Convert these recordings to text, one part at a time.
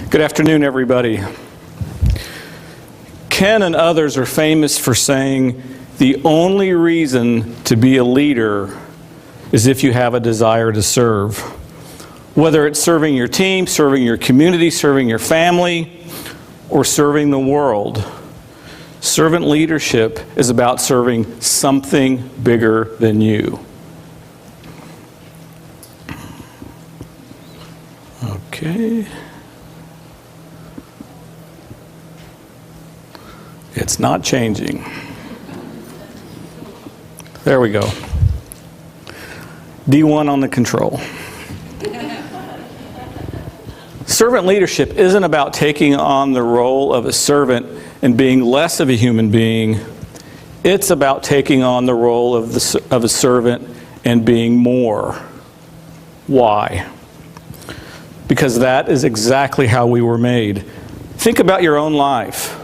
Good afternoon, everybody. Ken and others are famous for saying the only reason to be a leader is if you have a desire to serve. Whether it's serving your team, serving your community, serving your family, or serving the world. Servant leadership is about serving something bigger than you. Okay. It's not changing. There we go. D1 on the control. Servant leadership isn't about taking on the role of a servant and being less of a human being. It's about taking on the role of a servant and being more. Why? Because that is exactly how we were made. Think about your own life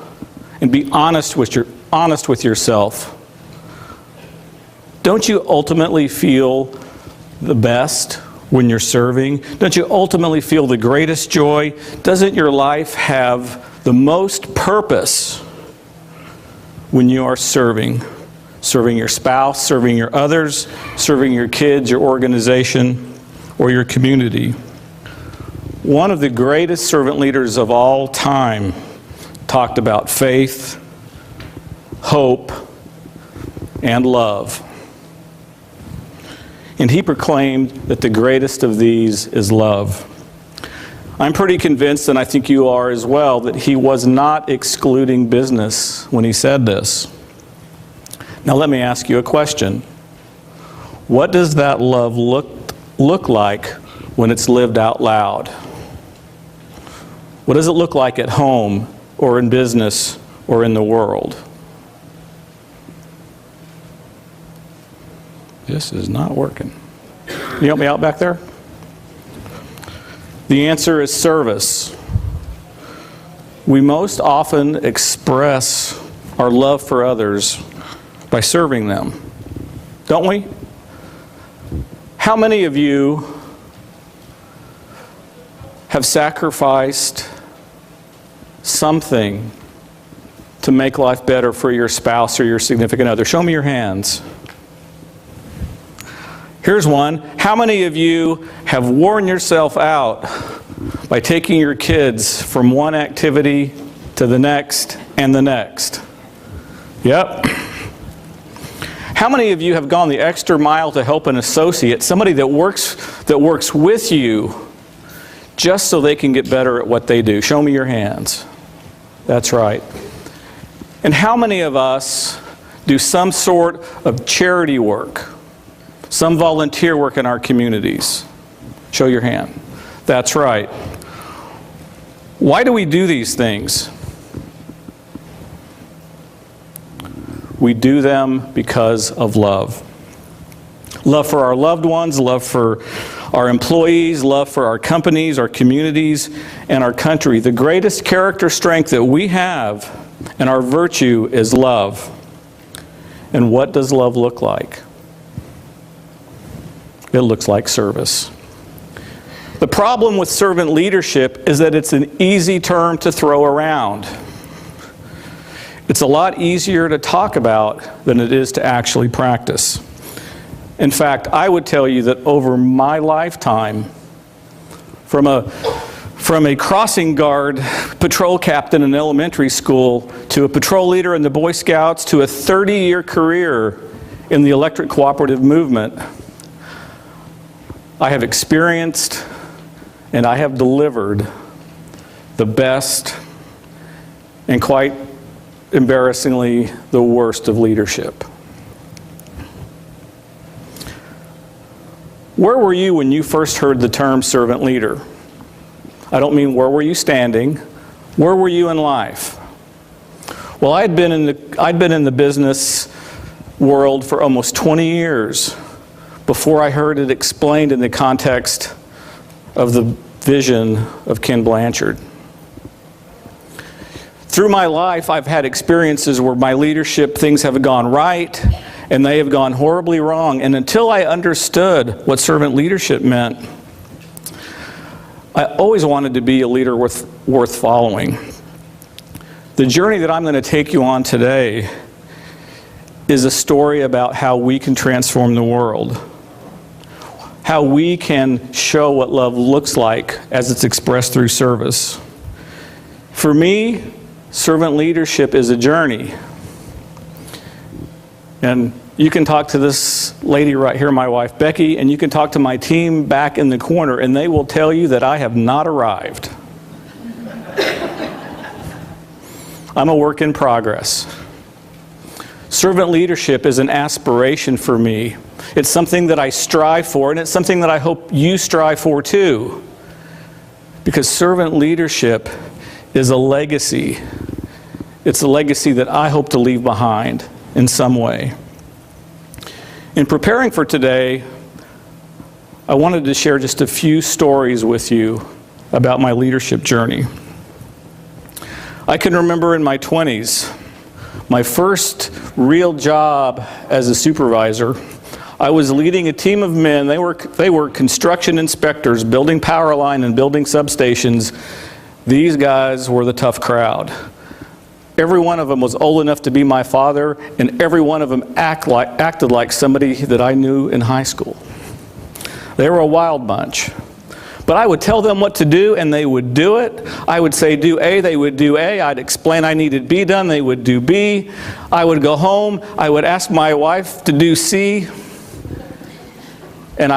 and be honest with yourself. Don't you ultimately feel the best when you're serving? Don't you ultimately feel the greatest joy? Doesn't your life have the most purpose when you are serving? Serving your spouse, serving your others, serving your kids, your organization, or your community. One of the greatest servant leaders of all time talked about faith, hope, and love. And he proclaimed that the greatest of these is love. I'm pretty convinced, and I think you are as well, that he was not excluding business when he said this. Now let me ask you a question. What does that love look like when it's lived out loud? What does it look like at home or in business or in the world? This is not working. Can you help me out back there? The answer is service. We most often express our love for others by serving them, don't we? How many of you have sacrificed something to make life better for your spouse or your significant other? Show me your hands. Here's one. How many of you have worn yourself out by taking your kids from one activity to the next and the next? Yep. How many of you have gone the extra mile to help an associate, somebody that works with you, just so they can get better at what they do? Show me your hands. That's right. And how many of us do some sort of charity work? Some volunteer work in our communities? Show your hand. That's right. Why do we do these things? We do them because of love. Love for our loved ones, love for our employees, love for our companies, our communities, and our country. The greatest character strength that we have and our virtue is love. And what does love look like? It looks like service. The problem with servant leadership is that it's an easy term to throw around. It's a lot easier to talk about than it is to actually practice. In fact, I would tell you that over my lifetime, from a crossing guard patrol captain in elementary school to a patrol leader in the Boy Scouts to a 30-year career in the electric cooperative movement, I have experienced and I have delivered the best and quite embarrassingly the worst of leadership. Where were you when you first heard the term servant leader? I don't mean where were you standing, where were you in life? Well, I'd been in the business world for almost 20 years before I heard it explained in the context of the vision of Ken Blanchard. Through my life, I've had experiences where my leadership things have gone right and they have gone horribly wrong. And until I understood what servant leadership meant, I always wanted to be a leader worth following. The journey that I'm going to take you on today is a story about how we can transform the world, how we can show what love looks like as it's expressed through service. For me, servant leadership is a journey. And you can talk to this lady right here, my wife, Becky, and you can talk to my team back in the corner, and they will tell you that I have not arrived. I'm a work in progress. Servant leadership is an aspiration for me. It's something that I strive for, and it's something that I hope you strive for too. Because servant leadership is a legacy. It's a legacy that I hope to leave behind in some way. In preparing for today, I wanted to share just a few stories with you about my leadership journey. I can remember in my 20s, my first real job as a supervisor, I was leading a team of men. They were construction inspectors, building power line and building substations. These guys were the tough crowd. Every one of them was old enough to be my father, and every one of them acted like somebody that I knew in high school. They were a wild bunch. But I would tell them what to do, and they would do it. I would say do A, they would do A. I'd explain I needed B done, they would do B. I would go home, I would ask my wife to do C, and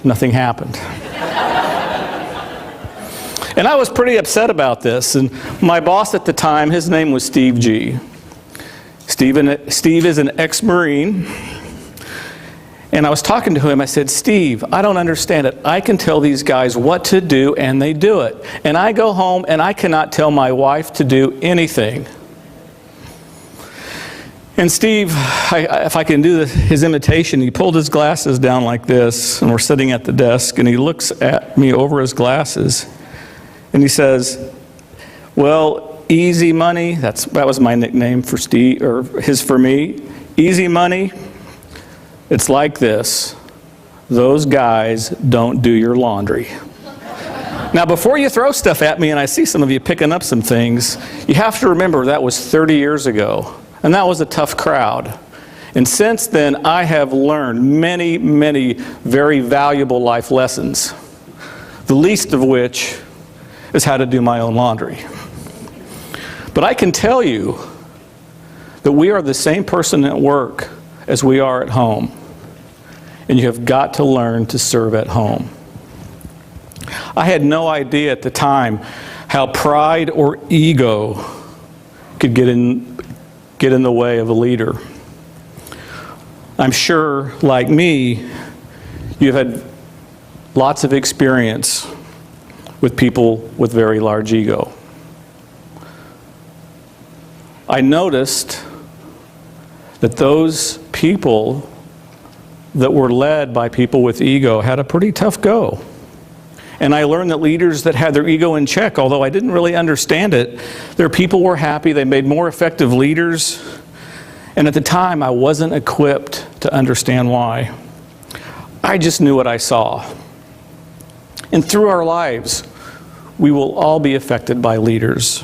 nothing happened. And I was pretty upset about this. And my boss at the time, his name was Steve G. Steve is an ex-Marine. And I was talking to him. I said, Steve, I don't understand it. I can tell these guys what to do, and they do it. And I go home, and I cannot tell my wife to do anything. And Steve, if I can do his imitation, he pulled his glasses down like this, and we're sitting at the desk, and he looks at me over his glasses. And he says, well, easy money, that was my nickname for Steve, or his for me. Easy money, it's like this. Those guys don't do your laundry. Now, before you throw stuff at me, and I see some of you picking up some things, you have to remember that was 30 years ago. And that was a tough crowd. And since then, I have learned many, many very valuable life lessons. The least of which is how to do my own laundry. But I can tell you that we are the same person at work as we are at home. And you have got to learn to serve at home. I had no idea at the time how pride or ego could get in the way of a leader. I'm sure, like me, you've had lots of experience with people with very large ego. I noticed that those people that were led by people with ego had a pretty tough go. And I learned that leaders that had their ego in check, although I didn't really understand it, their people were happy, they made more effective leaders. And at the time, I wasn't equipped to understand why. I just knew what I saw. And through our lives, we will all be affected by leaders.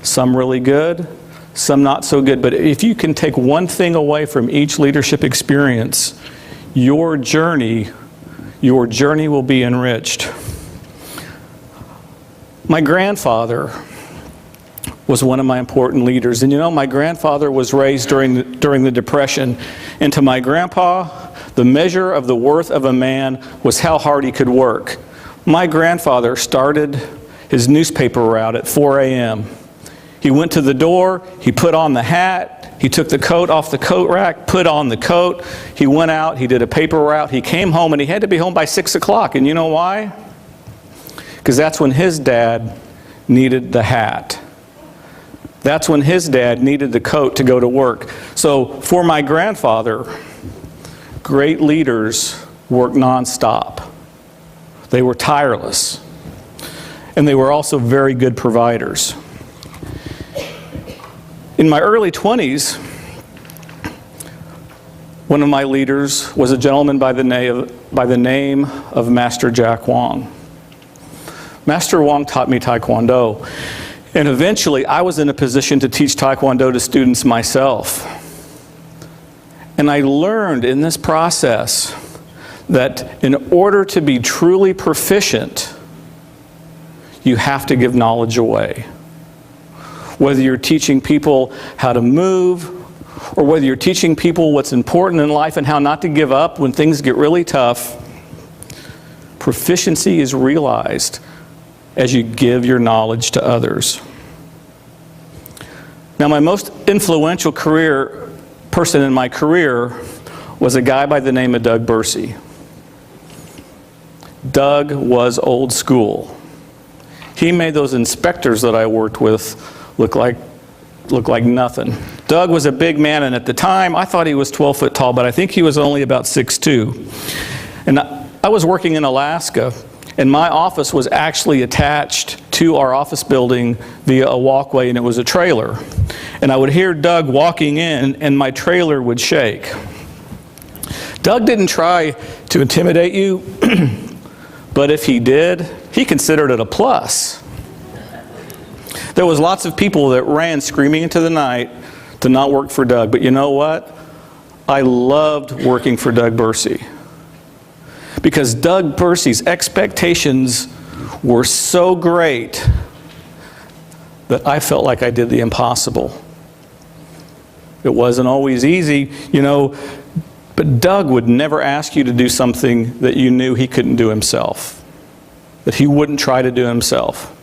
Some really good, some not so good. But if you can take one thing away from each leadership experience, your journey will be enriched. My grandfather was one of my important leaders. And you know, my grandfather was raised during the Depression. And to my grandpa, the measure of the worth of a man was how hard he could work. My grandfather started his newspaper route at 4 a.m. He went to the door, he put on the hat, he took the coat off the coat rack, put on the coat, he went out, he did a paper route, he came home, and he had to be home by 6 o'clock. And you know why? Because that's when his dad needed the hat. That's when his dad needed the coat to go to work. So for my grandfather, great leaders worked nonstop. They were tireless. And they were also very good providers. In my early 20s, one of my leaders was a gentleman by the name of Master Jack Wong. Master Wong taught me Taekwondo. And eventually, I was in a position to teach Taekwondo to students myself. And I learned in this process that in order to be truly proficient, you have to give knowledge away. Whether you're teaching people how to move, or whether you're teaching people what's important in life and how not to give up when things get really tough, proficiency is realized as you give your knowledge to others. Now, my most influential person in my career was a guy by the name of Doug Bursey. Doug was old school. He made those inspectors that I worked with look like nothing. Doug was a big man, and at the time, I thought he was 12 foot tall, but I think he was only about 6'2". And I was working in Alaska, and my office was actually attached to our office building via a walkway, and it was a trailer. And I would hear Doug walking in, and my trailer would shake. Doug didn't try to intimidate you, but if he did, he considered it a plus. There was lots of people that ran screaming into the night to not work for Doug, but you know what? I loved working for Doug Bursey. Because Doug Bursey's expectations were so great that I felt like I did the impossible. It wasn't always easy, but Doug would never ask you to do something that you knew he couldn't do himself, that he wouldn't try to do himself.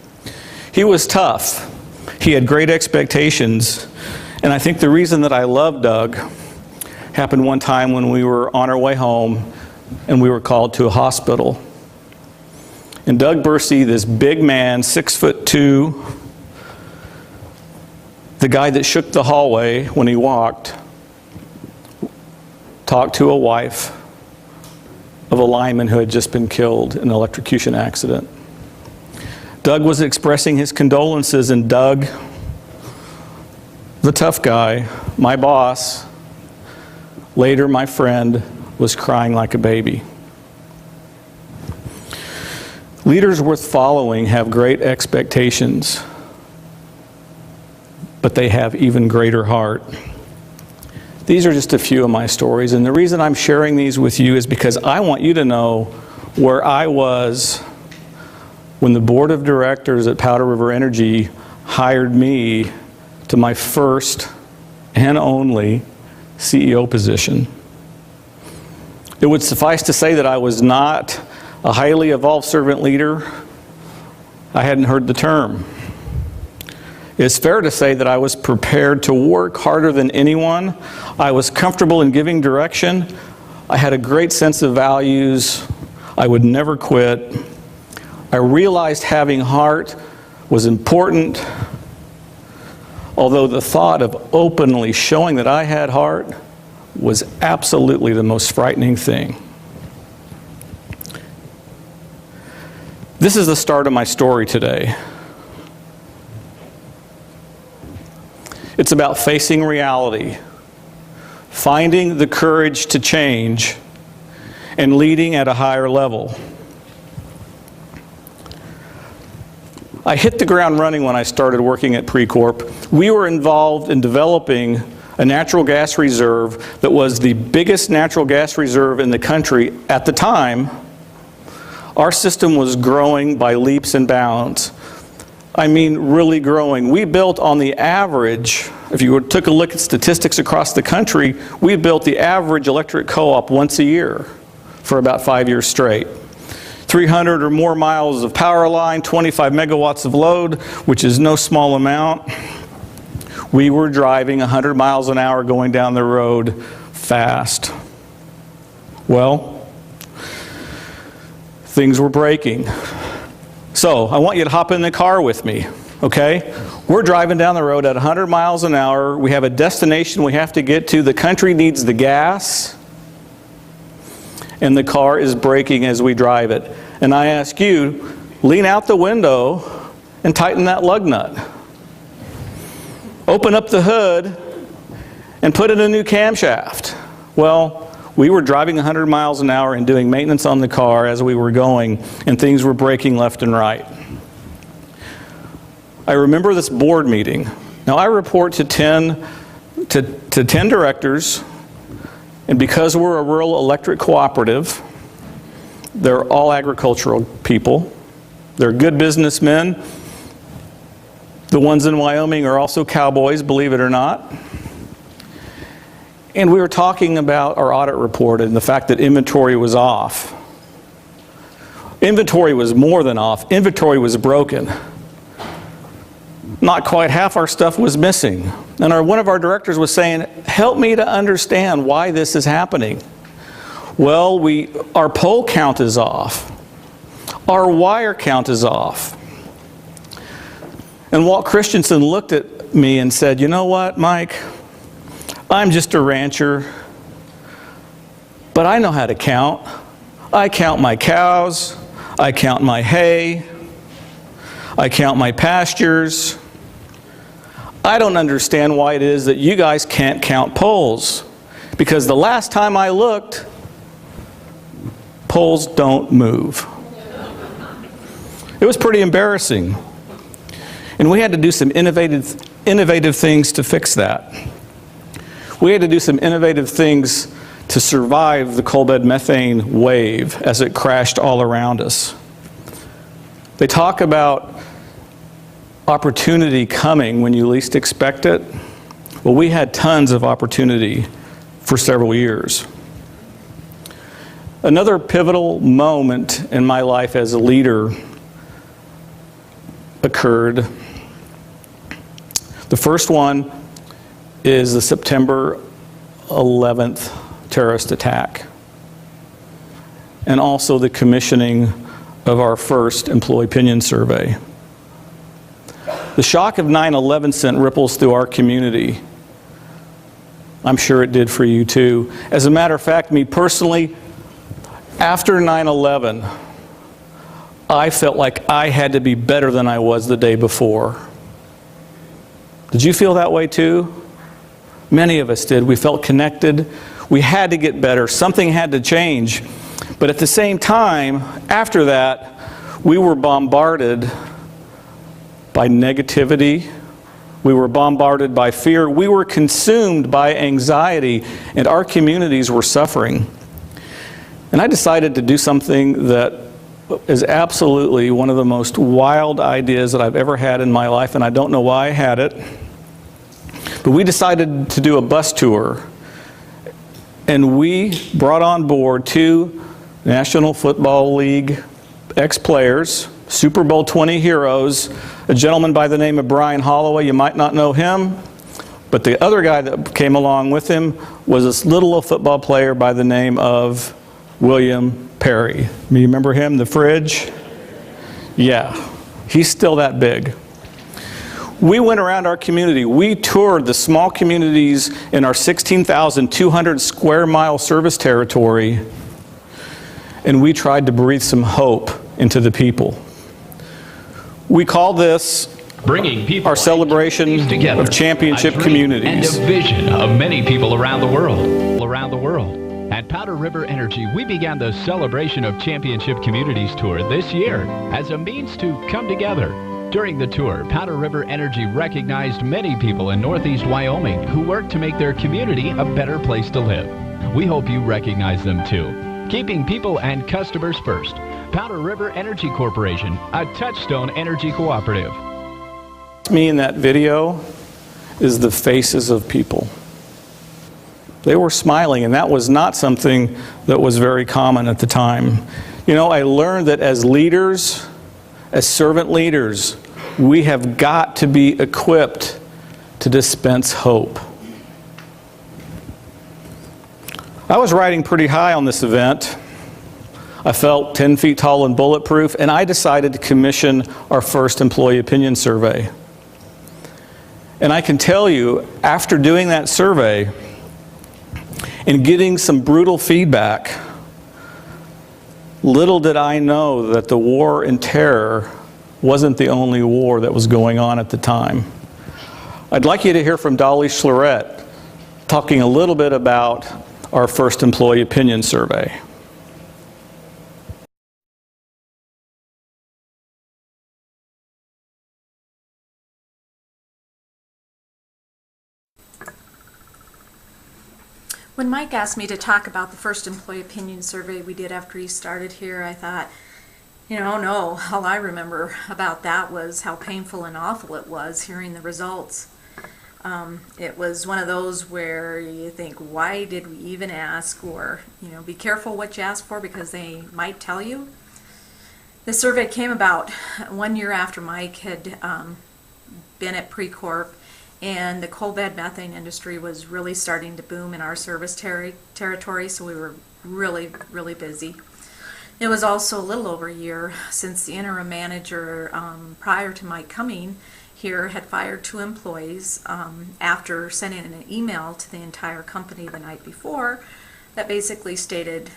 He was tough. He had great expectations, and I think the reason that I loved Doug happened one time when we were on our way home and we were called to a hospital. And Doug Bursey, this big man, 6'2", the guy that shook the hallway when he walked, talked to a wife of a lineman who had just been killed in an electrocution accident. Doug was expressing his condolences, and Doug, the tough guy, my boss, later my friend, was crying like a baby. Leaders worth following have great expectations, but they have even greater heart. These are just a few of my stories, and the reason I'm sharing these with you is because I want you to know where I was when the board of directors at Powder River Energy hired me to my first and only CEO position. It would suffice to say that I was not a highly evolved servant leader. I hadn't heard the term. It's fair to say that I was prepared to work harder than anyone. I was comfortable in giving direction. I had a great sense of values. I would never quit. I realized having heart was important, although the thought of openly showing that I had heart was absolutely the most frightening thing. This is the start of my story today. It's about facing reality, finding the courage to change, and leading at a higher level. I hit the ground running when I started working at Precorp. We were involved in developing a natural gas reserve that was the biggest natural gas reserve in the country at the time. Our system was growing by leaps and bounds. I mean, really growing. We built on the average, if you took a look at statistics across the country, we built the average electric co-op once a year for about 5 years straight. 300 or more miles of power line, 25 megawatts of load, which is no small amount. We were driving 100 miles an hour going down the road fast. Well, things were breaking. So I want you to hop in the car with me, okay? We're driving down the road at 100 miles an hour. We have a destination we have to get to. The country needs the gas, and the car is braking as we drive it. And I ask you, lean out the window and tighten that lug nut. Open up the hood and put in a new camshaft. Well, we were driving 100 miles an hour and doing maintenance on the car as we were going, and things were breaking left and right. I remember this board meeting. Now I report to 10 directors, and because we're a rural electric cooperative, they're all agricultural people. They're good businessmen. The ones in Wyoming are also cowboys, believe it or not. And we were talking about our audit report and the fact that inventory was off. Inventory was more than off. Inventory was broken. Not quite half our stuff was missing. And one of our directors was saying, help me to understand why this is happening. Well, our pole count is off. Our wire count is off. And Walt Christensen looked at me and said, you know what, Mike? I'm just a rancher, but I know how to count. I count my cows. I count my hay. I count my pastures. I don't understand why it is that you guys can't count poles. Because the last time I looked, poles don't move. It was pretty embarrassing. And we had to do some innovative things to fix that. We had to do some innovative things to survive the coal bed methane wave as it crashed all around us. They talk about opportunity coming when you least expect it. Well, we had tons of opportunity for several years. Another pivotal moment in my life as a leader occurred. The first one is the September 11th terrorist attack, and also the commissioning of our first employee opinion survey. The shock of 9/11 sent ripples through our community. I'm sure it did for you too. As a matter of fact, me personally, after 9/11, I felt like I had to be better than I was the day before. Did you feel that way too? Many of us did. We felt connected. We had to get better. Something had to change. But at the same time, after that, we were bombarded by negativity. We were bombarded by fear. We were consumed by anxiety, and our communities were suffering. And I decided to do something that is absolutely one of the most wild ideas that I've ever had in my life, and I don't know why I had it. But we decided to do a bus tour, and we brought on board 2 National Football League ex-players, Super Bowl 20 heroes, a gentleman by the name of Brian Holloway. You might not know him, but the other guy that came along with him was this little football player by the name of William Perry. You remember him, the fridge? Yeah, he's still that big. We went around our community. We toured the small communities in our 16,200 square mile service territory, and we tried to breathe some hope into the people. We call this bringing people our celebration together, of championship a dream communities. And a vision of many people around the world. At Powder River Energy, we began the Celebration of Championship Communities Tour this year as a means to come together. During the tour, Powder River Energy recognized many people in Northeast Wyoming who work to make their community a better place to live. We hope you recognize them too. Keeping people and customers first. Powder River Energy Corporation, a Touchstone Energy Cooperative. Me in that video is the faces of people. They were smiling, and that was not something that was very common at the time. You know, I learned that as leaders, as servant leaders, we have got to be equipped to dispense hope. I was riding pretty high on this event. I felt 10 feet tall and bulletproof, and I decided to commission our first employee opinion survey. And I can tell you, after doing that survey and getting some brutal feedback, little did I know that the war in terror wasn't the only war that was going on at the time. I'd like you to hear from Dolly Schlerette talking a little bit about our first employee opinion survey. When Mike asked me to talk about the first employee opinion survey we did after he started here, I thought, no, all I remember about that was how painful and awful it was hearing the results. It was one of those where you think, why did we even ask? Or, be careful what you ask for because they might tell you. The survey came about 1 year after Mike had been at Precorp, and the coal bed methane industry was really starting to boom in our service territory, so we were really, really busy. It was also a little over a year since the interim manager prior to Mike coming here had fired 2 employees after sending an email to the entire company the night before that basically stated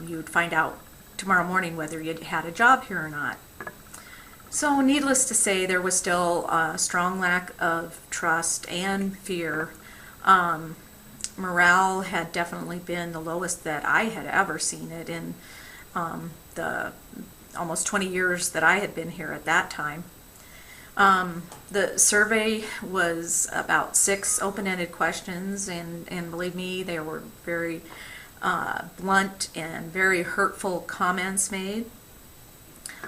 you'd find out tomorrow morning whether you had a job here or not. So needless to say, there was still a strong lack of trust and fear. Morale had definitely been the lowest that I had ever seen it in the almost 20 years that I had been here at that time. The survey was about 6 open-ended questions, and believe me, they were very blunt and very hurtful comments made.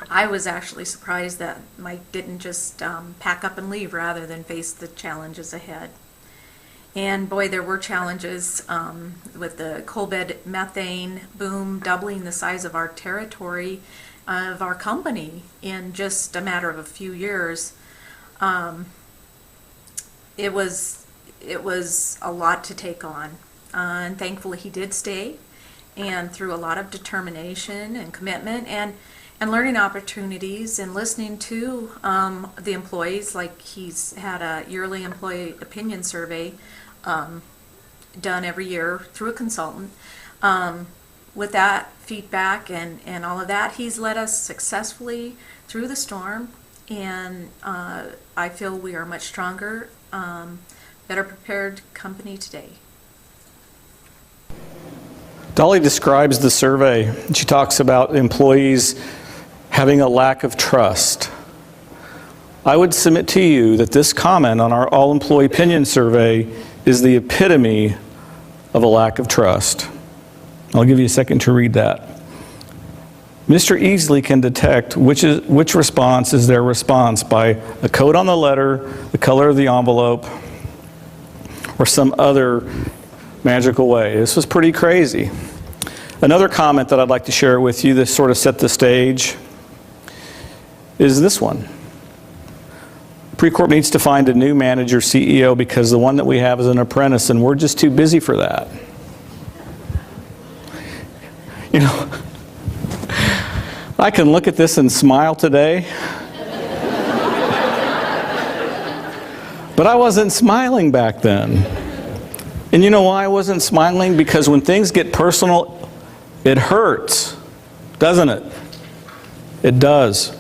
I was actually surprised that Mike didn't just pack up and leave rather than face the challenges ahead. And boy, there were challenges with the coal bed methane boom doubling the size of our territory of our company in just a matter of a few years. It was a lot to take on, and thankfully he did stay, and through a lot of determination and commitment and learning opportunities and listening to the employees, like he's had a yearly employee opinion survey done every year through a consultant. With that feedback and all of that, he's led us successfully through the storm, and I feel we are much stronger, better prepared company today. Dolly describes the survey. She talks about employees having a lack of trust. I would submit to you that this comment on our all-employee opinion survey is the epitome of a lack of trust. I'll give you a second to read that. Mr. Easley can detect which response is their response by a code on the letter, the color of the envelope, or some other magical way. This was pretty crazy. Another comment that I'd like to share with you that sort of set the stage is this one. Precorp needs to find a new manager, CEO, because the one that we have is an apprentice and we're just too busy for that. I can look at this and smile today, but I wasn't smiling back then. And you know why I wasn't smiling? Because when things get personal, it hurts, doesn't it? It does.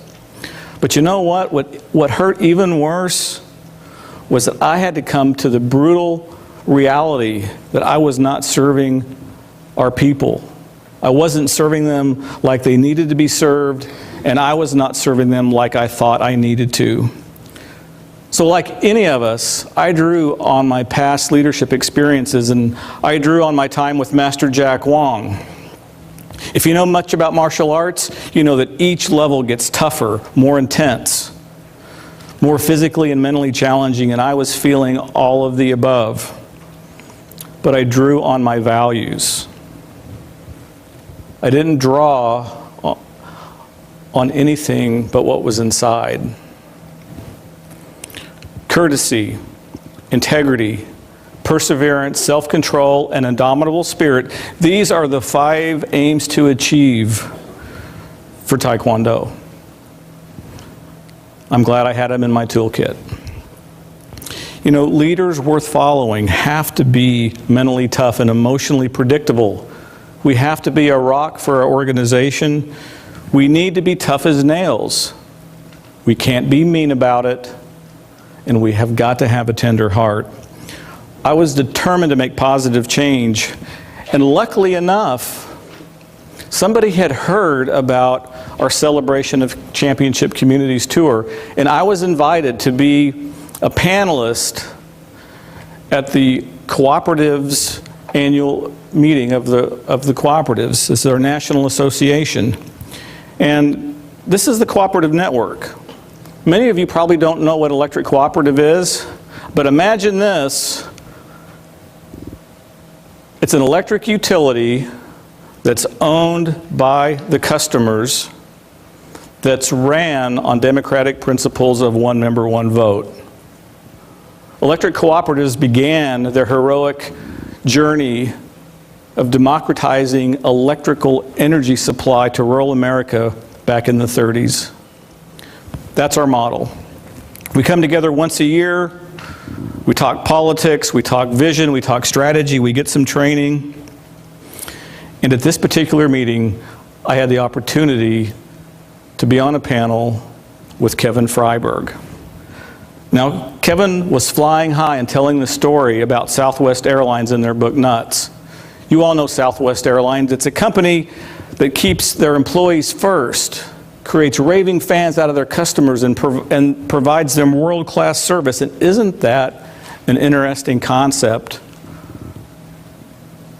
But you know what? What hurt even worse was that I had to come to the brutal reality that I was not serving our people. I wasn't serving them like they needed to be served, and I was not serving them like I thought I needed to. So like any of us, I drew on my past leadership experiences, and I drew on my time with Master Jack Wong. If you know much about martial arts, you know that each level gets tougher, more intense, more physically and mentally challenging, and I was feeling all of the above. But I drew on my values. I didn't draw on anything but what was inside. Courtesy, integrity, perseverance, self-control, and indomitable spirit. These are the 5 aims to achieve for Taekwondo. I'm glad I had them in my toolkit. You know, leaders worth following have to be mentally tough and emotionally predictable. We have to be a rock for our organization. We need to be tough as nails. We can't be mean about it, and we have got to have a tender heart. I was determined to make positive change, and luckily enough, somebody had heard about our Celebration of Championship Communities tour, and I was invited to be a panelist at the Cooperatives annual meeting of the cooperatives. This is our national association. And this is the cooperative network. Many of you probably don't know what electric cooperative is, but imagine this. It's an electric utility that's owned by the customers, that's ran on democratic principles of one member, one vote. Electric cooperatives began their heroic journey of democratizing electrical energy supply to rural America back in the 30s. That's our model. We come together once a year, we talk politics, we talk vision, we talk strategy, we get some training. And at this particular meeting, I had the opportunity to be on a panel with Kevin Freiberg. Now, Kevin was flying high and telling the story about Southwest Airlines in their book, Nuts. You all know Southwest Airlines. It's a company that keeps their employees first, creates raving fans out of their customers, and provides them world-class service. And isn't that an interesting concept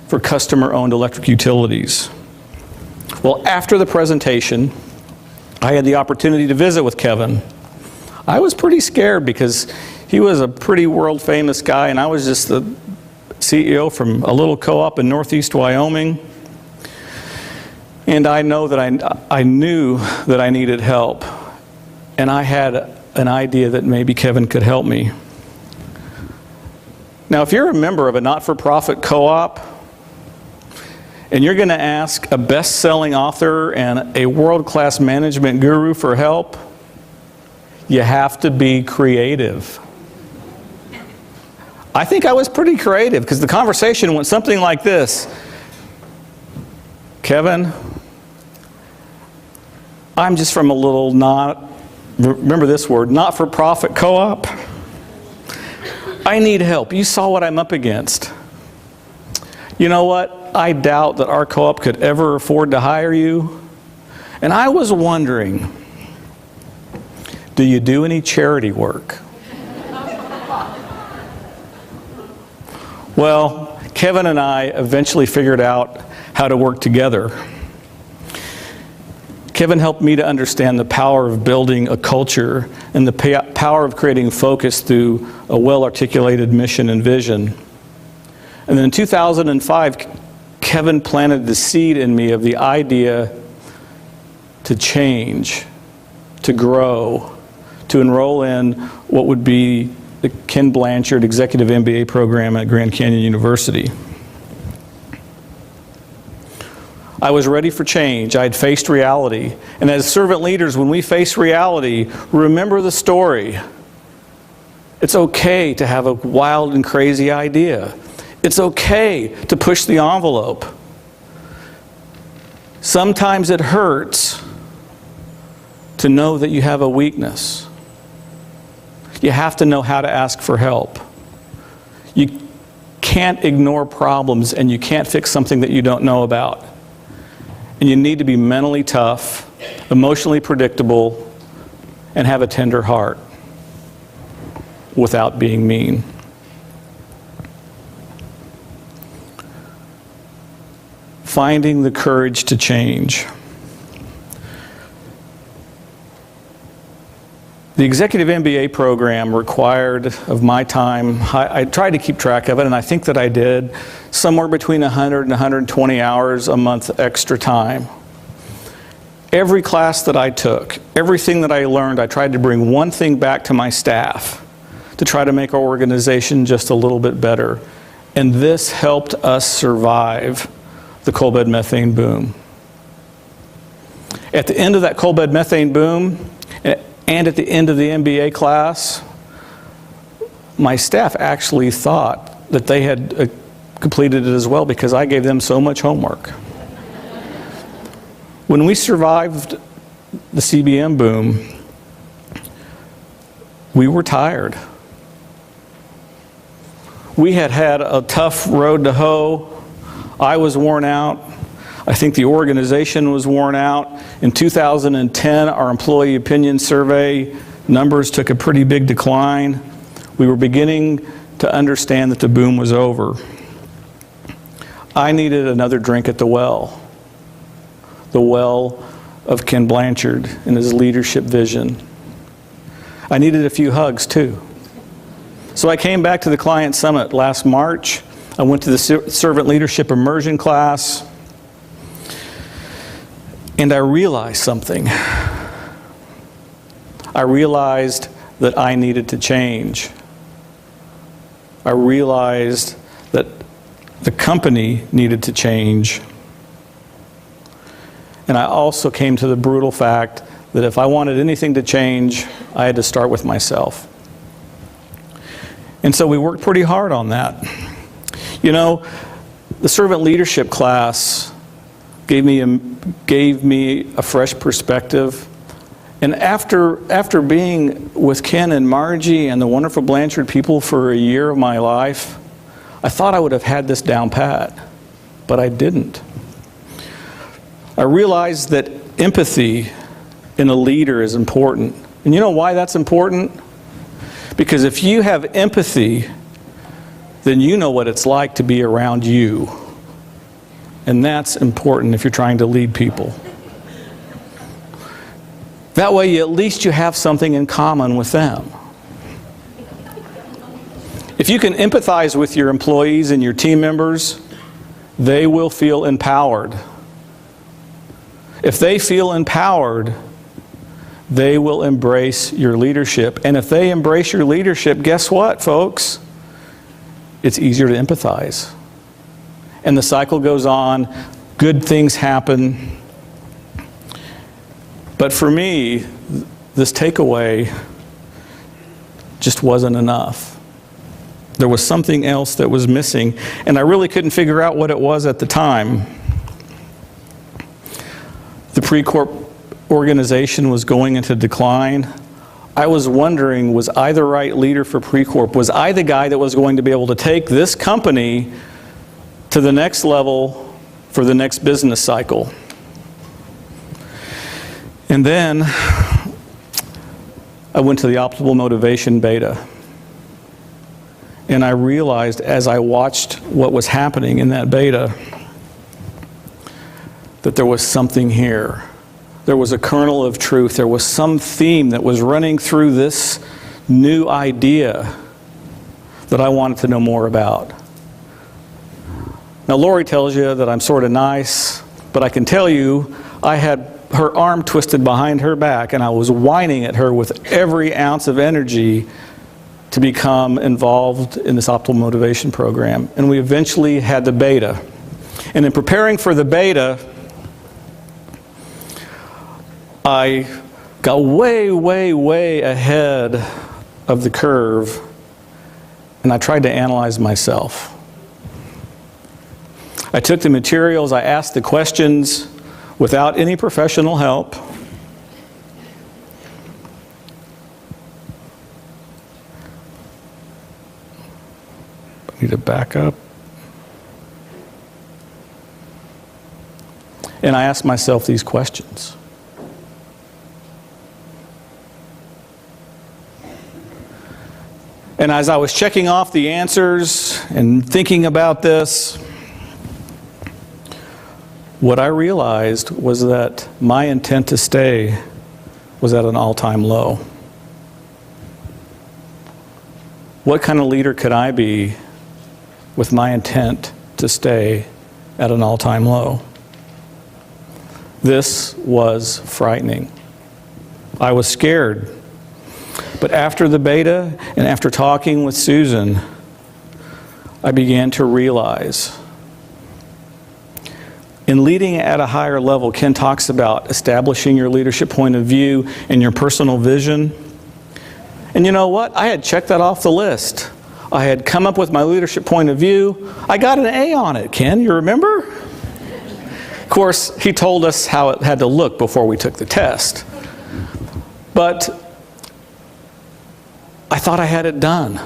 for customer-owned electric utilities? Well, after the presentation, I had the opportunity to visit with Kevin. I was pretty scared because he was a pretty world-famous guy, and I was just the CEO from a little co-op in northeast Wyoming. And I know that I knew that I needed help, and I had an idea that maybe Kevin could help me. Now, if you're a member of a not-for-profit co-op, and you're going to ask a best-selling author and a world-class management guru for help, you have to be creative. I think I was pretty creative because the conversation went something like this. Kevin, I'm just from a little remember this word, not-for-profit co-op. I need help. You saw what I'm up against. You know what? I doubt that our co-op could ever afford to hire you. And I was wondering, do you do any charity work? Well, Kevin and I eventually figured out how to work together. Kevin helped me to understand the power of building a culture and the power of creating focus through a well-articulated mission and vision. And then in 2005, Kevin planted the seed in me of the idea to change, to grow, to enroll in what would be the Ken Blanchard Executive MBA program at Grand Canyon University. I was ready for change. I had faced reality. And as servant leaders, when we face reality, remember the story. It's okay to have a wild and crazy idea. It's okay to push the envelope. Sometimes it hurts to know that you have a weakness. You have to know how to ask for help. You can't ignore problems, and you can't fix something that you don't know about. And you need to be mentally tough, emotionally predictable, and have a tender heart without being mean. Finding the courage to change. The Executive MBA program required of my time, I tried to keep track of it, and I think that I did, somewhere between 100 and 120 hours a month extra time. Every class that I took, everything that I learned, I tried to bring one thing back to my staff to try to make our organization just a little bit better. And this helped us survive the coal bed methane boom. At the end of that coal bed methane boom, and at the end of the MBA class, my staff actually thought that they had completed it as well because I gave them so much homework. When we survived the CBM boom, we were tired. We had had a tough road to hoe. I was worn out. I think the organization was worn out. In 2010, our employee opinion survey numbers took a pretty big decline. We were beginning to understand that the boom was over. I needed another drink at the well of Ken Blanchard and his leadership vision. I needed a few hugs too. So I came back to the Client Summit last March. I went to the Servant Leadership Immersion class, and I realized something. I realized that I needed to change. I realized that the company needed to change. And I also came to the brutal fact that if I wanted anything to change, I had to start with myself. And so we worked pretty hard on that. You know, the servant leadership class gave me a fresh perspective. And after being with Ken and Margie and the wonderful Blanchard people for a year of my life, I thought I would have had this down pat, but I didn't. I realized that empathy in a leader is important. And you know why that's important? Because if you have empathy, then you know what it's like to be around you. And that's important if you're trying to lead people. That way, at least you have something in common with them. If you can empathize with your employees and your team members, they will feel empowered. If they feel empowered, they will embrace your leadership. And if they embrace your leadership, guess what, folks? It's easier to empathize. And the cycle goes on. Good things happen. But for me, this takeaway just wasn't enough. There was something else that was missing, and I really couldn't figure out what it was at the time. The Pre-Corp organization was going into decline. I was wondering, was I the right leader for Pre-Corp? Was I the guy that was going to be able to take this company to the next level for the next business cycle? And then I went to the Optimal Motivation Beta. And I realized as I watched what was happening in that beta that there was something here. There was a kernel of truth. There was some theme that was running through this new idea that I wanted to know more about. Now, Lori tells you that I'm sort of nice, but I can tell you I had her arm twisted behind her back, and I was whining at her with every ounce of energy to become involved in this Optimal Motivation program. And we eventually had the beta. And in preparing for the beta, I got way, way, way ahead of the curve, and I tried to analyze myself. I took the materials, I asked the questions without any professional help. I need to back up. And I asked myself these questions. And as I was checking off the answers and thinking about this, what I realized was that my intent to stay was at an all-time low. What kind of leader could I be with my intent to stay at an all-time low? This was frightening. I was scared. But after the beta and after talking with Susan, I began to realize. In leading at a higher level, Ken talks about establishing your leadership point of view and your personal vision. And you know what? I had checked that off the list. I had come up with my leadership point of view. I got an A on it, Ken, you remember? Of course, he told us how it had to look before we took the test. But I thought I had it done.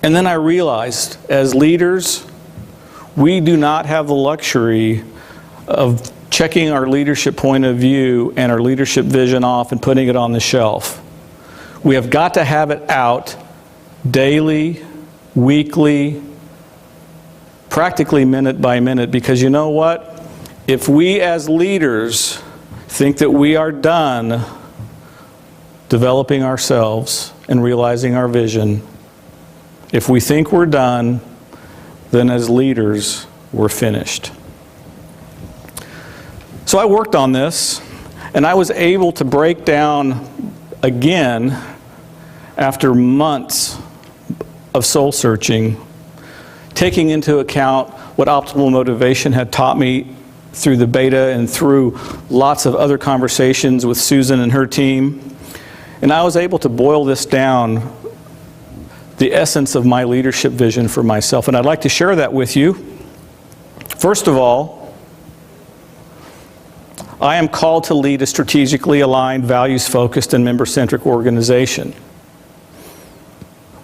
And then I realized, as leaders, we do not have the luxury of checking our leadership point of view and our leadership vision off and putting it on the shelf. We have got to have it out daily, weekly, practically minute by minute, because you know what? If we as leaders think that we are done developing ourselves and realizing our vision, if we think we're done, then as leaders, we're finished. So I worked on this, and I was able to break down again, after months of soul searching, taking into account what optimal motivation had taught me through the beta and through lots of other conversations with Susan and her team. And I was able to boil this down, the essence of my leadership vision for myself. And I'd like to share that with you. First of all, I am called to lead a strategically aligned, values-focused, and member-centric organization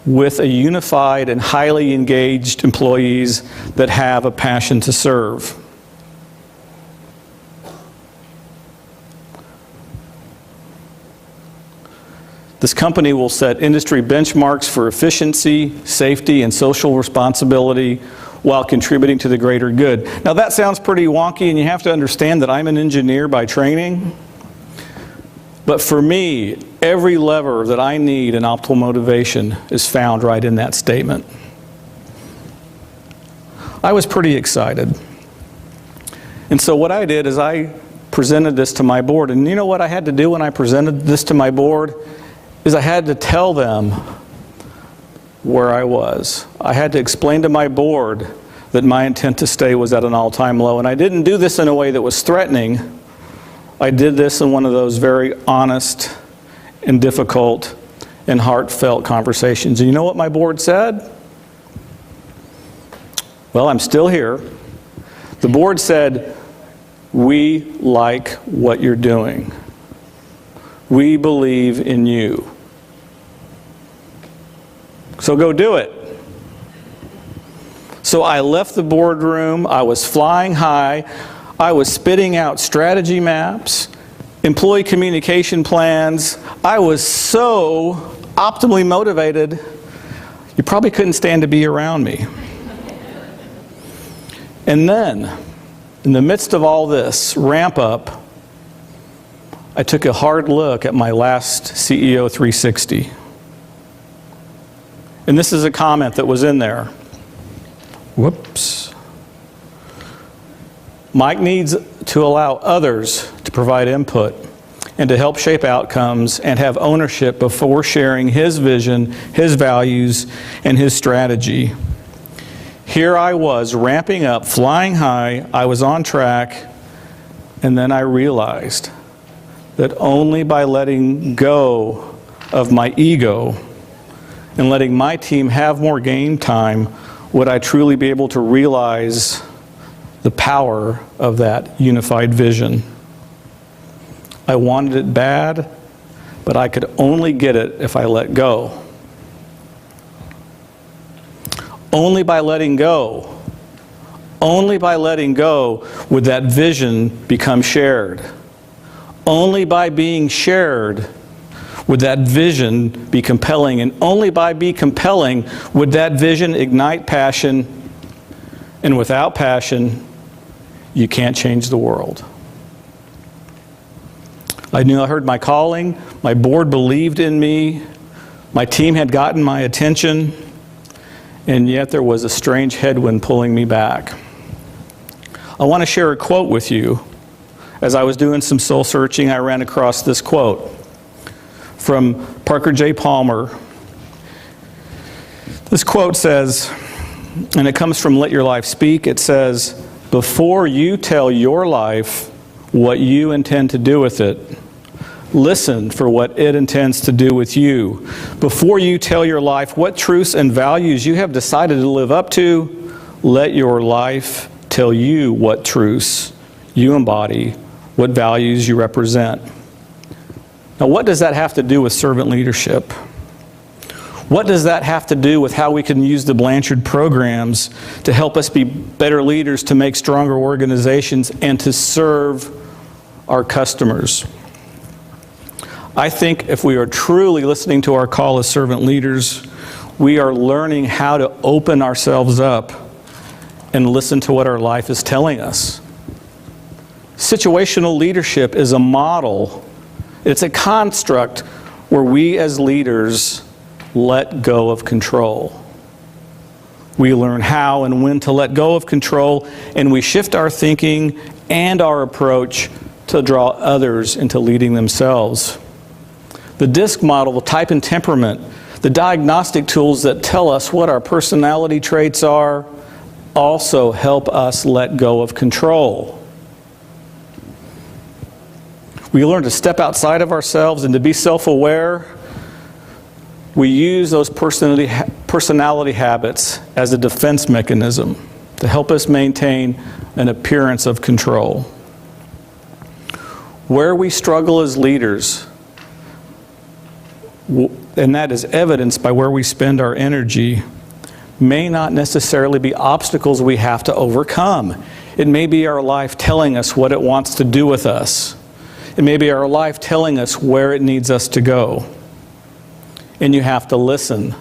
with a unified and highly engaged employees that have a passion to serve. This company will set industry benchmarks for efficiency, safety, and social responsibility while contributing to the greater good. Now that sounds pretty wonky, and you have to understand that I'm an engineer by training. But for me, every lever that I need in optimal motivation is found right in that statement. I was pretty excited. And so what I did is I presented this to my board. And you know what I had to do when I presented this to my board? Is I had to tell them where I was. I had to explain to my board that my intent to stay was at an all-time low. And I didn't do this in a way that was threatening. I did this in one of those very honest and difficult and heartfelt conversations. And you know what my board said? Well, I'm still here. The board said, "We like what you're doing. We believe in you. So go do it." So I left the boardroom. I was flying high. I was spitting out strategy maps, employee communication plans. I was so optimally motivated, you probably couldn't stand to be around me. And then, in the midst of all this ramp up, I took a hard look at my last CEO 360. And this is a comment that was in there. Whoops. Mike needs to allow others to provide input and to help shape outcomes and have ownership before sharing his vision, his values, and his strategy. Here I was, ramping up, flying high, I was on track, and then I realized that only by letting go of my ego and letting my team have more game time would I truly be able to realize the power of that unified vision. I wanted it bad, but I could only get it if I let go. Only by letting go would that vision become shared. Only by being shared would that vision be compelling, and only by being compelling would that vision ignite passion, and without passion, you can't change the world. I knew I heard my calling, my board believed in me, my team had gotten my attention, and yet there was a strange headwind pulling me back. I want to share a quote with you. As I was doing some soul searching, I ran across this quote from Parker J. Palmer. This quote says, and it comes from Let Your Life Speak, it says, "Before you tell your life what you intend to do with it, listen for what it intends to do with you. Before you tell your life what truths and values you have decided to live up to, let your life tell you what truths you embody, what values you represent." Now, what does that have to do with servant leadership? What does that have to do with how we can use the Blanchard programs to help us be better leaders, to make stronger organizations, and to serve our customers? I think if we are truly listening to our call as servant leaders, we are learning how to open ourselves up and listen to what our life is telling us. Situational leadership is a model. It's a construct where we as leaders let go of control. We learn how and when to let go of control, and we shift our thinking and our approach to draw others into leading themselves. The DISC model, the type and temperament, the diagnostic tools that tell us what our personality traits are, also help us let go of control. We learn to step outside of ourselves and to be self-aware. We use those personality habits as a defense mechanism to help us maintain an appearance of control. Where we struggle as leaders, and that is evidenced by where we spend our energy, may not necessarily be obstacles we have to overcome. It may be our life telling us what it wants to do with us. It may be our life telling us where it needs us to go. And you have to listen.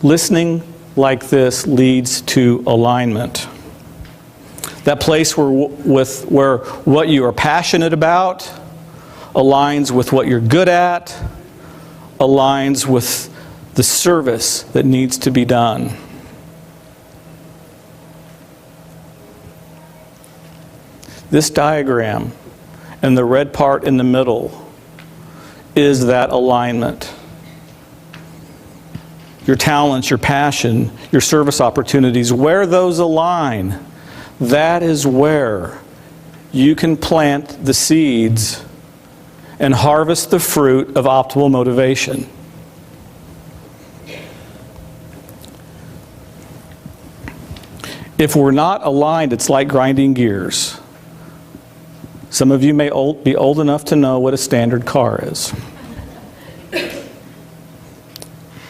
Listening like this leads to alignment. That place where what you are passionate about aligns with what you're good at, aligns with the service that needs to be done. This diagram and the red part in the middle is that alignment. Your talents, your passion, your service opportunities, where those align, that is where you can plant the seeds and harvest the fruit of optimal motivation. If we're not aligned, it's like grinding gears. Some of you may be old enough to know what a standard car is.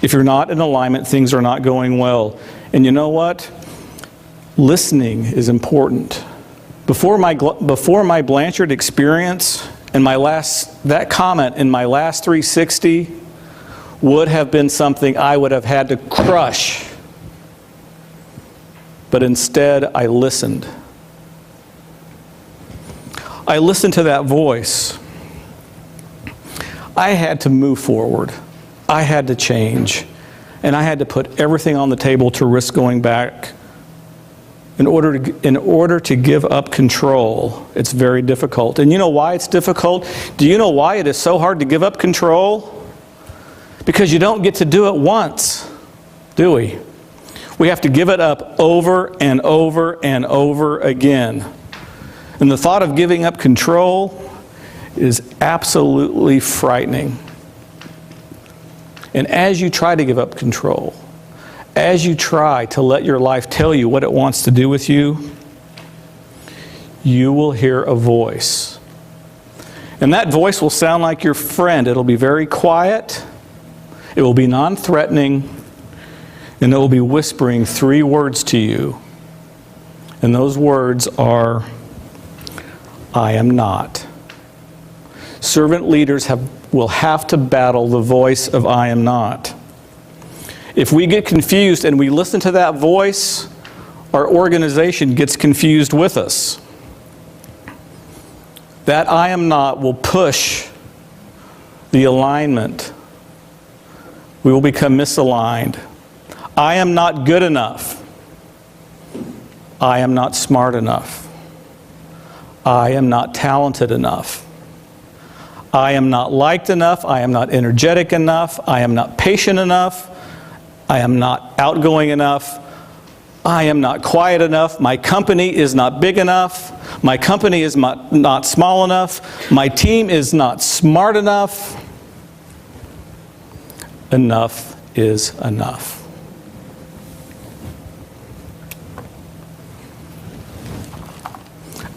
If you're not in alignment, things are not going well. And you know what? Listening is important. Before my Blanchard experience and that comment in my last 360 would have been something I would have had to crush. But instead, I listened. I listened to that voice. I had to move forward. I had to change. And I had to put everything on the table to risk going back. In order to give up control, it's very difficult. And you know why it's difficult? Do you know why it is so hard to give up control? Because you don't get to do it once, do we? We have to give it up over and over and over again. And the thought of giving up control is absolutely frightening. And as you try to give up control, as you try to let your life tell you what it wants to do with you, you will hear a voice. And that voice will sound like your friend. It'll be very quiet. It will be non-threatening. And it will be whispering 3 words to you. And those words are, I am not. Servant leaders will have to battle the voice of I am not. If we get confused and we listen to that voice, our organization gets confused with us. That I am not will push the alignment. We will become misaligned. I am not good enough. I am not smart enough. I am not talented enough. I am not liked enough. I am not energetic enough. I am not patient enough. I am not outgoing enough. I am not quiet enough. My company is not big enough. My company is not small enough. My team is not smart enough. Enough is enough.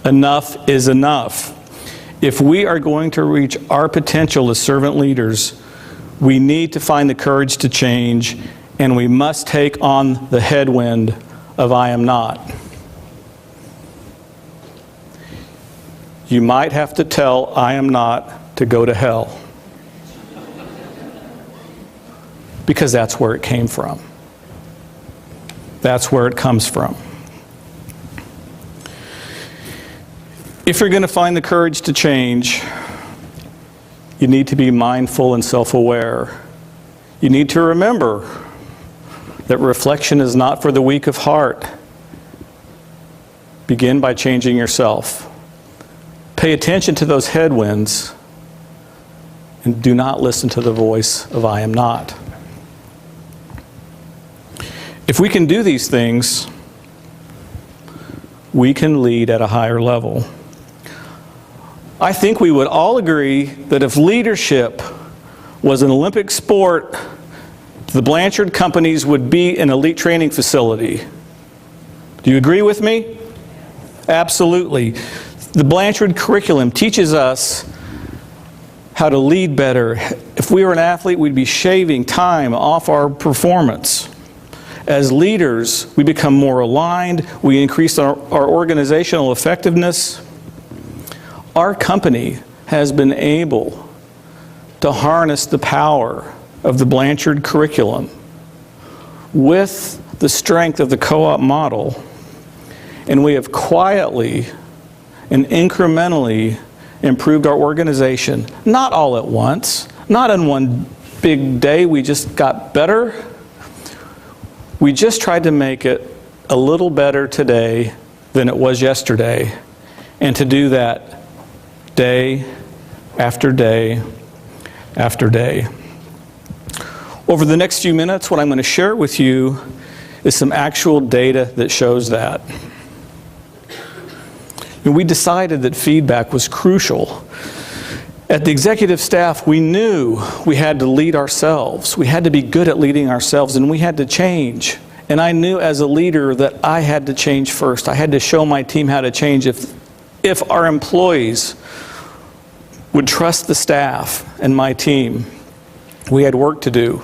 Enough is enough. If we are going to reach our potential as servant leaders, we need to find the courage to change, and we must take on the headwind of I am not. You might have to tell I am not to go to hell. Because that's where it came from. That's where it comes from. If you're going to find the courage to change, you need to be mindful and self-aware. You need to remember that reflection is not for the weak of heart. Begin by changing yourself. Pay attention to those headwinds and do not listen to the voice of I am not. If we can do these things, we can lead at a higher level. I think we would all agree that if leadership was an Olympic sport, the Blanchard companies would be an elite training facility. Do you agree with me? Absolutely. The Blanchard curriculum teaches us how to lead better. If we were an athlete, we'd be shaving time off our performance. As leaders, we become more aligned, we increase our organizational effectiveness. Our company has been able to harness the power of the Blanchard curriculum with the strength of the co-op model, and we have quietly and incrementally improved our organization. Not all at once, not in one big day we just got better. We just tried to make it a little better today than it was yesterday, and to do that day after day after day. Over the next few minutes, what I'm going to share with you is some actual data that shows that. And we decided that feedback was crucial. At the executive staff, we knew we had to lead ourselves. We had to be good at leading ourselves, and we had to change. And I knew as a leader that I had to change first. I had to show my team how to change. If our employees would trust the staff and my team, we had work to do.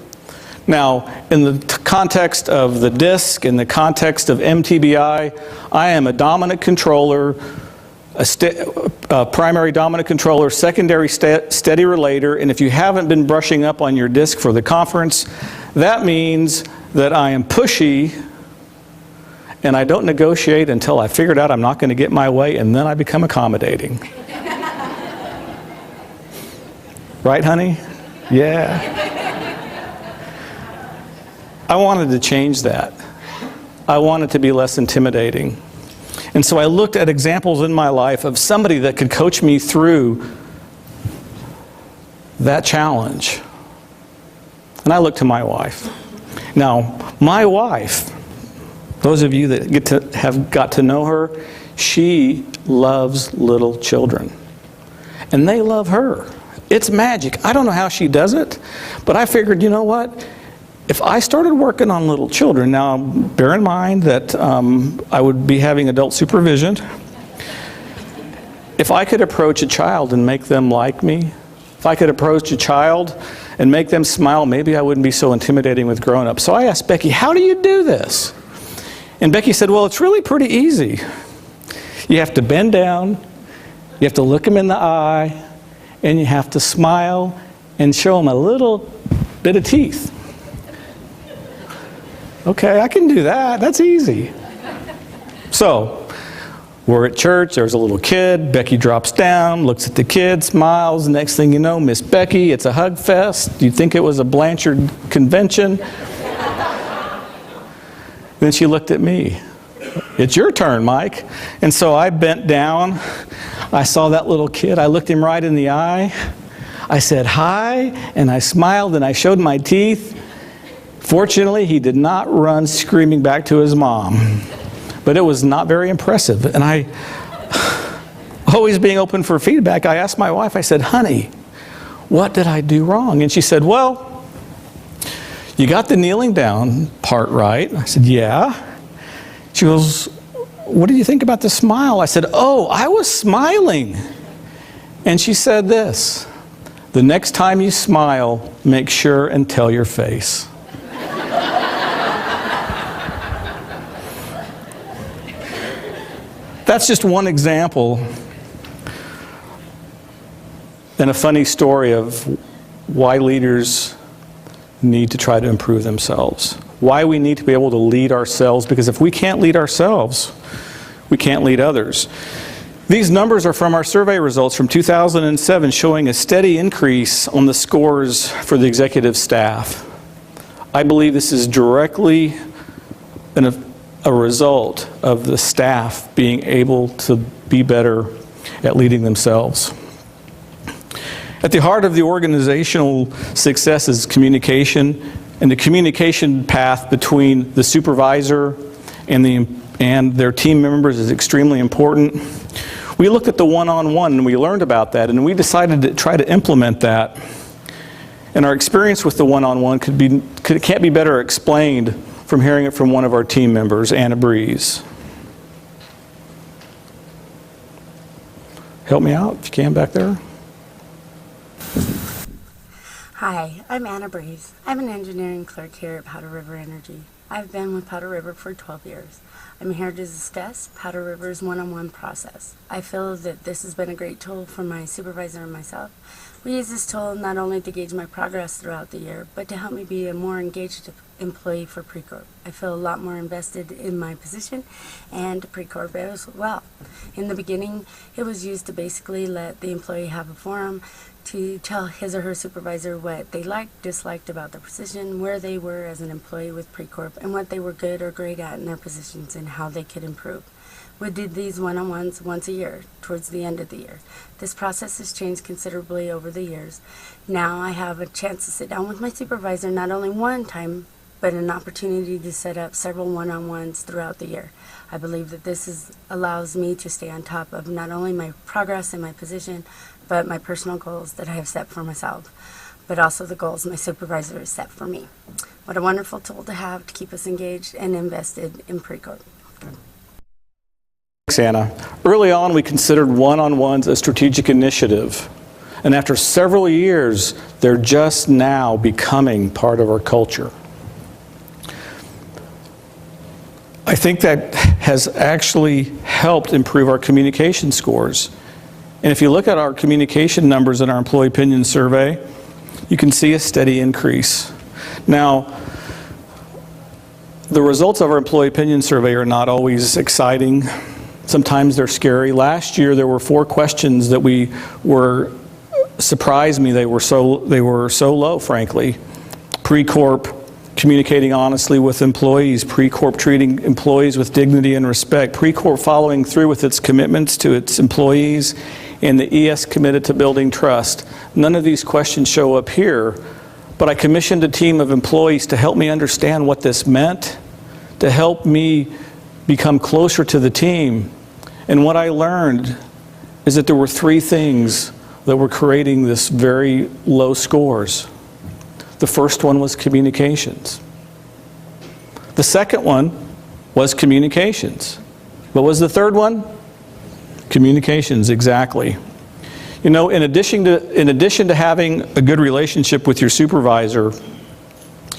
Now, in the context of the DISC, in the context of MTBI, I am a dominant controller, a primary dominant controller, secondary steady relator, and if you haven't been brushing up on your DISC for the conference, that means that I am pushy and I don't negotiate until I figured out I'm not going to get my way, and then I become accommodating. Right, honey? Yeah. I wanted to change that. I wanted to be less intimidating. And so I looked at examples in my life of somebody that could coach me through that challenge. And I looked to my wife. Now, my wife, those of you that have got to know her, she loves little children. And they love her. It's magic. I don't know how she does it, but I figured, you know what? If I started working on little children, now bear in mind that I would be having adult supervision. If I could approach a child and make them like me, if I could approach a child and make them smile, maybe I wouldn't be so intimidating with grown-ups. So I asked Becky, how do you do this? And Becky said, well, it's really pretty easy. You have to bend down, you have to look them in the eye, and you have to smile and show them a little bit of teeth. Okay, I can do that. That's easy. So, we're at church, there's a little kid, Becky drops down, looks at the kid, smiles, next thing you know, Miss Becky, it's a hug fest. You'd think it was a Blanchard convention. Then she looked at me. It's your turn, Mike. And so I bent down, I saw that little kid, I looked him right in the eye, I said hi, and I smiled and I showed my teeth. Fortunately, he did not run screaming back to his mom, but it was not very impressive. And I, always being open for feedback, I asked my wife, I said, honey, what did I do wrong? And she said, well, you got the kneeling down part right. I said, yeah. She goes, what do you think about the smile? I said, oh, I was smiling. And she said this, the next time you smile, make sure and tell your face. That's just one example and a funny story of why leaders need to try to improve themselves. why we need to be able to lead ourselves, because if we can't lead ourselves, we can't lead others. These numbers are from our survey results from 2007, showing a steady increase on the scores for the executive staff. I believe this is directly a result of the staff being able to be better at leading themselves. At the heart of the organizational success is communication, and the communication path between the supervisor and their team members is extremely important. We looked at the one-on-one and we learned about that, and we decided to try to implement that. And our experience with the one-on-one can't be better explained from hearing it from one of our team members, Anna Breeze. Help me out if you can back there. Hi, I'm Anna Breeze. I'm an engineering clerk here at Powder River Energy. I've been with Powder River for 12 years. I'm here to discuss Powder River's one-on-one process. I feel that this has been a great tool for my supervisor and myself. We use this tool not only to gauge my progress throughout the year, but to help me be a more engaged employee for Precorp. I feel a lot more invested in my position and Precorp as well. In the beginning, it was used to basically let the employee have a forum to tell his or her supervisor what they liked, disliked about their position, where they were as an employee with Precorp, and what they were good or great at in their positions and how they could improve. We did these one-on-ones once a year, towards the end of the year. This process has changed considerably over the years. Now I have a chance to sit down with my supervisor not only one time, but an opportunity to set up several one-on-ones throughout the year. I believe that this allows me to stay on top of not only my progress in my position, but my personal goals that I have set for myself, but also the goals my supervisor has set for me. What a wonderful tool to have to keep us engaged and invested in Precorp. Thanks, Anna. Early on, we considered one-on-ones a strategic initiative. And after several years, they're just now becoming part of our culture. I think that has actually helped improve our communication scores. And if you look at our communication numbers in our employee opinion survey, you can see a steady increase. Now, the results of our employee opinion survey are not always exciting. Sometimes they're scary. Last year there were 4 questions that surprised me. They were so low, frankly. Precorp communicating honestly with employees, Precorp treating employees with dignity and respect, Precorp following through with its commitments to its employees, and the ES committed to building trust. None of these questions show up here, but I commissioned a team of employees to help me understand what this meant, to help me become closer to the team. And what I learned is that there were 3 things that were creating this very low scores. The first one was communications. The second one was communications. What was the third one? Communications, exactly. You know, in addition to having a good relationship with your supervisor,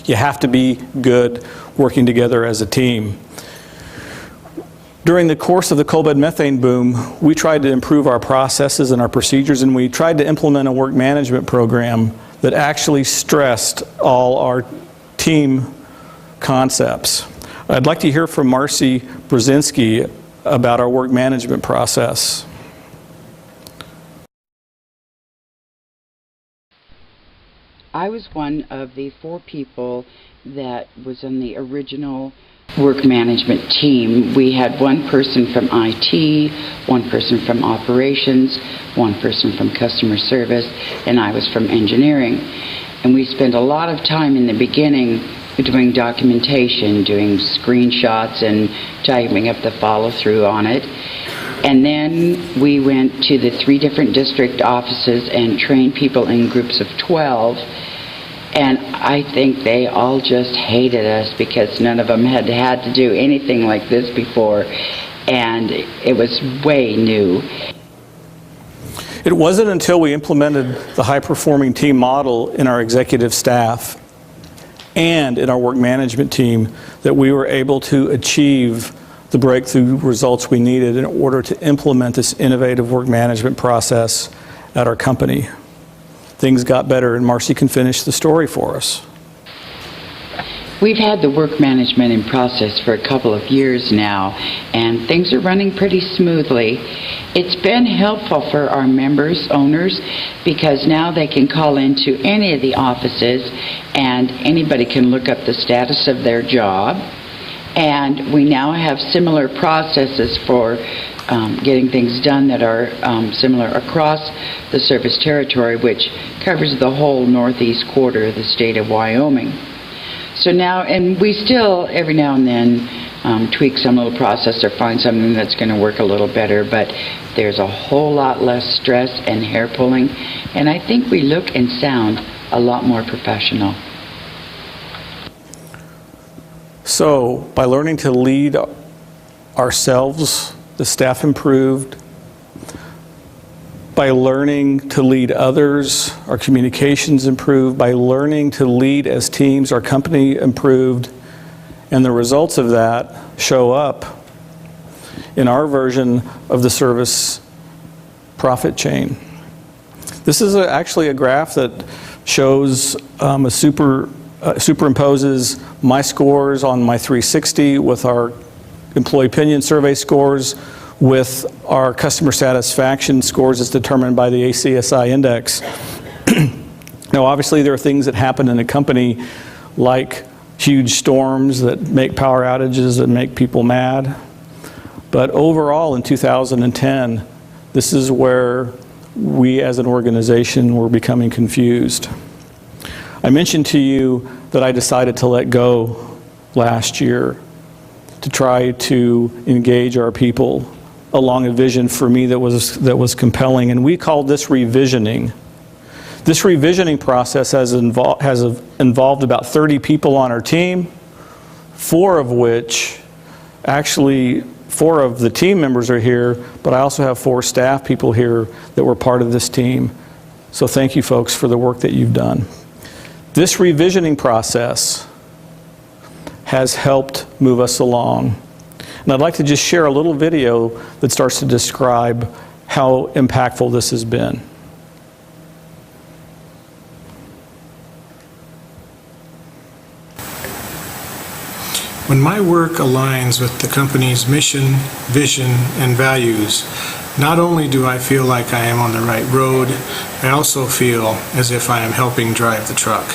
you have to be good working together as a team. During the course of the coal bed methane boom, we tried to improve our processes and our procedures, and we tried to implement a work management program that actually stressed all our team concepts. I'd like to hear from Marcy Brzezinski about our work management process. I was one of the 4 people that was on the original work management team. We had 1 person from IT, 1 person from operations, 1 person from customer service, and I was from engineering. And we spent a lot of time in the beginning doing documentation, doing screenshots and typing up the follow-through on it. And then we went to the 3 different district offices and trained people in groups of 12. And I think they all just hated us because none of them had had to do anything like this before, and it was way new. It wasn't until we implemented the high-performing team model in our executive staff and in our work management team that we were able to achieve the breakthrough results we needed in order to implement this innovative work management process at our company. Things got better, and Marcy can finish the story for us. We've had the work management in process for a couple of years now, and things are running pretty smoothly. It's been helpful for our members, owners, because now they can call into any of the offices and anybody can look up the status of their job. And we now have similar processes for getting things done that are similar across the service territory, which covers the whole northeast quarter of the state of Wyoming. So now, and we still, every now and then, tweak some little process or find something that's going to work a little better, but there's a whole lot less stress and hair pulling, and I think we look and sound a lot more professional. So, by learning to lead ourselves, the staff improved. By learning to lead others, our communications improved. By learning to lead as teams, our company improved. And the results of that show up in our version of the service profit chain. This is actually a graph that shows superimposes my scores on my 360 with our employee opinion survey scores with our customer satisfaction scores as determined by the ACSI index. Now, obviously, there are things that happen in a company like huge storms that make power outages that make people mad. But overall, in 2010, this is where we as an organization were becoming confused. I mentioned to you that I decided to let go last year to try to engage our people along a vision for me that was compelling, and we called this revisioning. This revisioning process has involved about 30 people on our team, four of the team members are here, but I also have 4 staff people here that were part of this team. So thank you folks for the work that you've done. This revisioning process has helped move us along. And I'd like to just share a little video that starts to describe how impactful this has been. When my work aligns with the company's mission, vision, and values, not only do I feel like I am on the right road, I also feel as if I am helping drive the truck.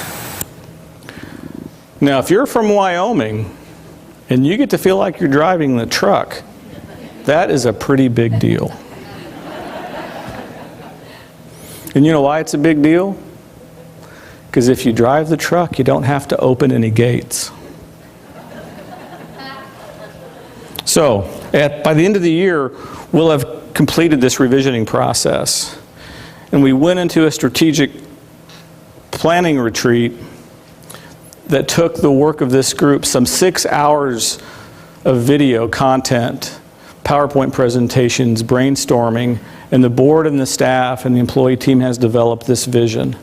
Now, if you're from Wyoming and you get to feel like you're driving the truck, that is a pretty big deal. And you know why it's a big deal? Because if you drive the truck, you don't have to open any gates. So, by the end of the year, we'll have completed this revisioning process. And we went into a strategic planning retreat that took the work of this group, some 6 hours of video content, PowerPoint presentations, brainstorming, and the board and the staff and the employee team has developed this vision.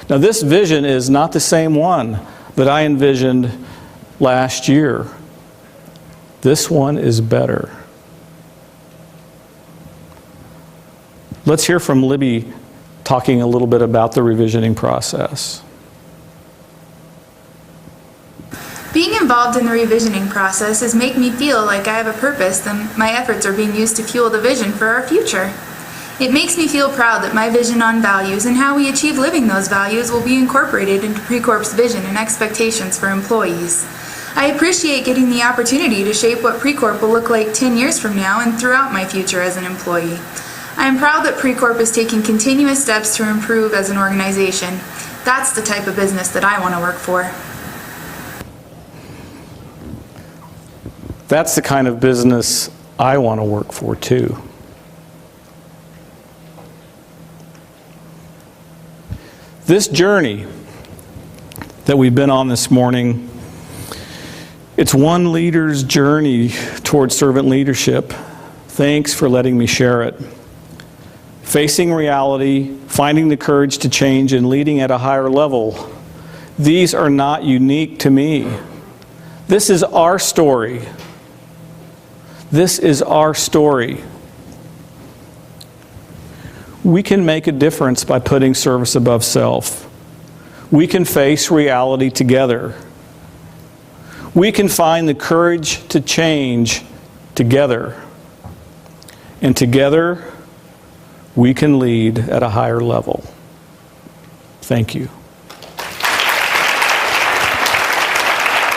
Now, this vision is not the same one that I envisioned last year. This one is better. Let's hear from Libby talking a little bit about the revisioning process. Being involved in the revisioning process has made me feel like I have a purpose and my efforts are being used to fuel the vision for our future. It makes me feel proud that my vision on values and how we achieve living those values will be incorporated into Precorp's vision and expectations for employees. I appreciate getting the opportunity to shape what Precorp will look like 10 years from now and throughout my future as an employee. I am proud that Precorp is taking continuous steps to improve as an organization. That's the type of business that I want to work for. That's the kind of business I want to work for too. This journey that we've been on this morning, it's one leader's journey towards servant leadership. Thanks for letting me share it. Facing reality, finding the courage to change, and leading at a higher level. These are not unique to me. This is our story. This is our story. We can make a difference by putting service above self. We can face reality together. We can find the courage to change together. And together, we can lead at a higher level. Thank you.